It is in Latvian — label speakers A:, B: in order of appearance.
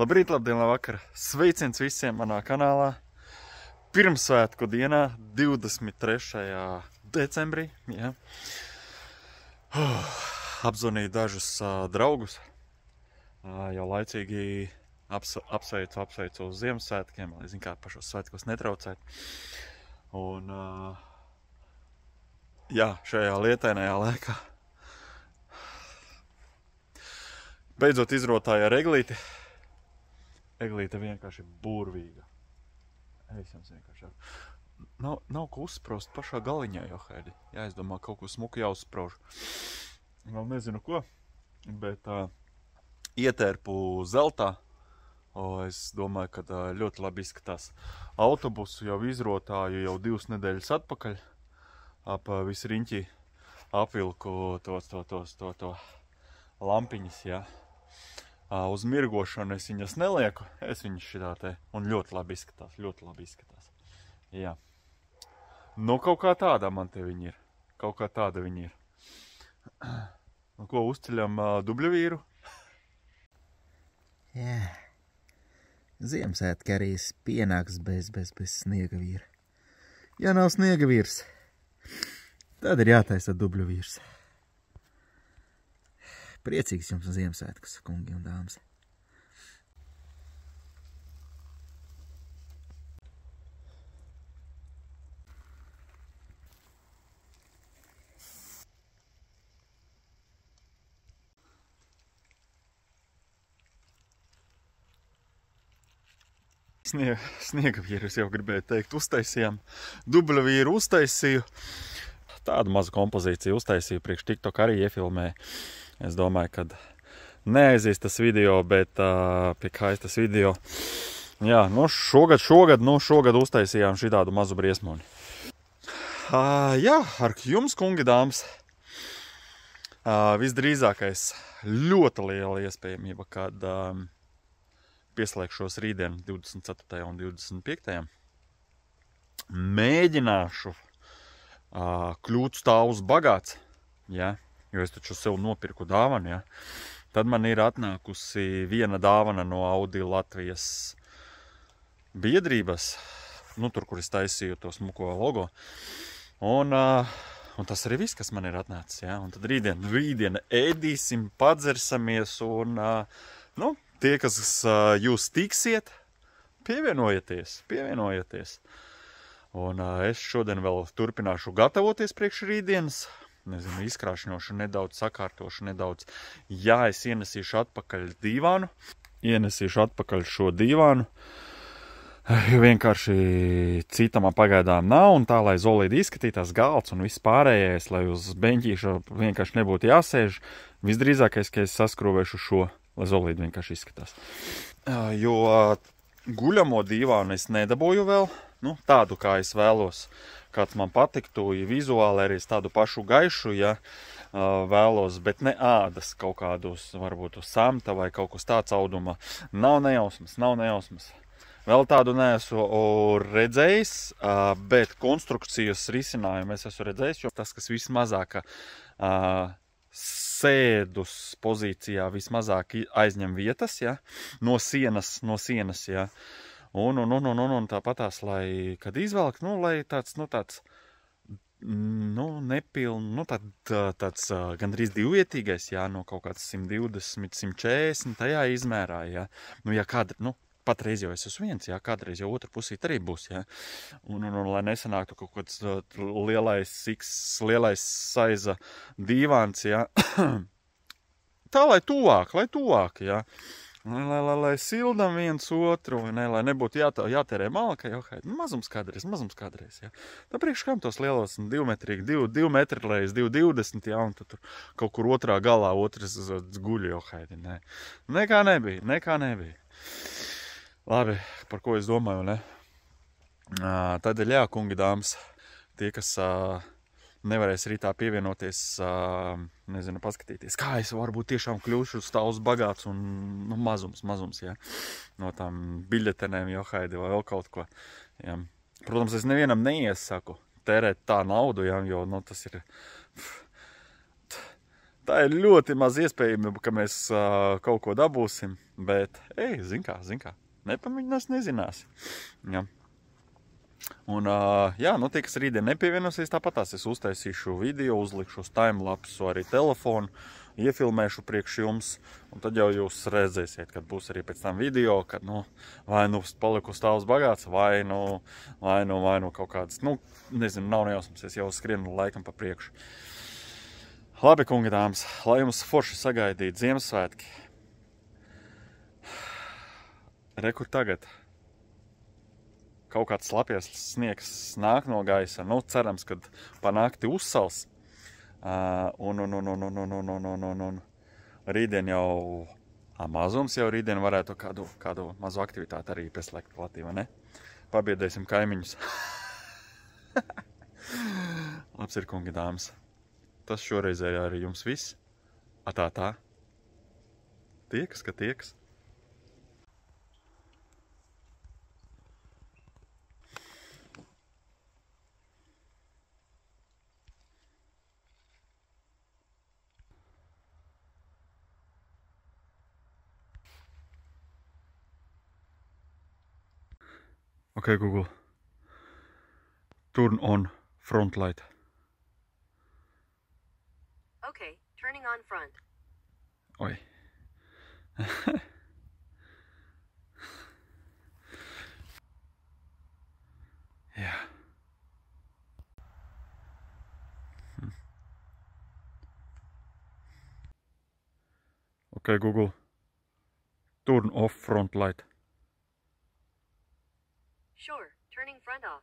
A: Labrīt, labdien, labvakar! Sveiciens visiem manā kanālā. Pirmsvētku dienā, 23. decembrī. Ja. Apzvanīju dažus draugus. Jau laicīgi apsveicu uz Ziemassvētkiem, lai zinu, kā pašos svētkos netraucēt. Un, jā, šajā lietainajā laikā beidzot izrotāju ar Eglīti. Eglīte vienkārši burvīga. Es jums vienkārši nav ko uzspraust pašā galiņā, Johaidi. Jā, es domāju, kaut ko smuku jāuzsprauž. Vēl nezinu ko, bet ietērpu zeltā. Es domāju, ka ļoti labi izskatās. Autobusu jau izrotāju jau 2 nedēļas atpakaļ. Ap visu riņķi apvilku to lampiņas, jā. Uz mirgošanu es viņas nelieku, es viņas šitā te, un ļoti labi izskatās, jā. Nu, kaut kā tāda man te viņi ir, Un ko, uzceļam dubļavīru?
B: Jā, Ziemassvētki arī pienāks bez sniega vīra. Ja nav sniega vīrs, tad ir jātaisa dubļavīrs. Priecīgs jums Ziemassvētkus, kungi un dāmas.
A: Sniega vīru es jau gribēju teikt, uztaisījām. Dubļavīru uztaisīju. Tādu mazu kompozīciju uztaisīju, priekš TikTok arī iefilmēju. Es domāju, ka neaizies tas video, bet pie kā tas video. Jā, nu šogad uztaisījām šitādu mazu briesmoni. Jā, ar jums, kungi, dāmas, visdrīzākais ļoti liela iespējamība, kad pieslēgšos rītdien 24. un 25. Mēģināšu kļūt stāvus bagāts, jā. Jo es taču sev nopirku dāvanu, ja. Tad man ir atnākusi viena dāvana no Audi Latvijas biedrības, nu tur, kur es taisīju to smuko logo. Un tas arī viss, kas man ir atnācis, ja. Un tad rītdien ēdīsim, padzersamies un, nu, tie, kas jūs tiksiet, pievienojieties. Un es šodien vēl turpināšu gatavoties priekš rītdienas. Nezinu, izkrāšņošu nedaudz, sakārtošu nedaudz. Jā, es ienesīšu atpakaļ dīvānu. Ienesīšu atpakaļ šo dīvānu. Jo vienkārši citamā pagaidām nav. Un tā, lai zolīdi izskatītās galds un viss pārējais, lai uz beņķīša vienkārši nebūtu jāsēž. Visdrīzākais, ka es saskrūvēšu šo, lai zolīdi vienkārši izskatās. Jo guļamo dīvānu es nedabūju vēl. Nu, tādu, kā es vēlos. Kāds man patiktu, ja vizuāli arī tādu pašu gaišu, ja vēlos, bet ne ādas kaut kādus, varbūt uz samta vai kaut kas tāds auduma. Nav nejausmas. Vēl tādu neesmu redzējis, bet konstrukcijas risinājumu es esmu redzējis, jo tas, kas vismazāk sēdus pozīcijā vismazāk aizņem vietas, ja, no sienas, ja. Un tāpatās, lai, kad izvelk, nu, lai tāds gandrīz divvietīgais, jā, no kaut kāds 120, 140, tajā izmērā, jā. Nu, ja patreiz jau es esmu viens, jā, kādreiz jau otra pusīt arī būs, jā. Un lai nesanāktu kaut kāds lielais saiza dīvāns, jā. Tā, lai tuvāk, jā. Lai sildam viens otru, ne, lai nebūtu jātērē malka, mazums kādreiz, jā. Tā priekš kam tos lielos 2 metri reiz 2,20, jā, un tur kaut kur otrā galā otrs guļ, Johaidi, ne. Nekā nebija. Labi, par ko es domāju, ne? Tādēļ, jā, kungi, dāmas, tie, kas nevarēs rītā pievienoties, nezinu, paskatīties, kā es varbūt tiešām kļūšu stāvus bagāts un mazums, jā, no tām biļetenēm, Johaidi, vai vēl kaut ko, jā. Protams, es nevienam neiesaku tērēt tā naudu, jā, jo, tas ir Tā ir ļoti maz iespējamība, ka mēs kaut ko dabūsim, bet, zin kā, nepamēģinās, nezinās. Ja. Un, tie, kas rītdien nepievienosies, tāpatās es uztaisīšu video, uzlikšu uz timelapsu arī telefonu, iefilmēšu priekš jums, un tad jau jūs redzēsiet, kad būs arī pēc tam video, kad, vai paliku stāvs bagāts, vai kaut kāds, nezinu, nav nejausmas, es jau skrienu laikam pa priekšu. Labi, kungi dāmas, lai jums forši sagaidīt Ziemassvētki. Rekur tagad. Kaut kāds slapies sniegs nāk no gaisa. Cerams, kad pa nakti uzsals. Rītdien jau, mazums jau rītdien varētu kādu mazu aktivitāti arī pieslēgt platī, vai ne? Pabiedēsim kaimiņus. Labs ir, kungi dāmas. Tas šoreizējā arī jums viss. Tā. Tiekas. Okay, Google. Turn on front light.
C: Okay, turning on front.
A: Oi. Yeah. Okay, Google. Turn off front light.
C: Sure, turning front off.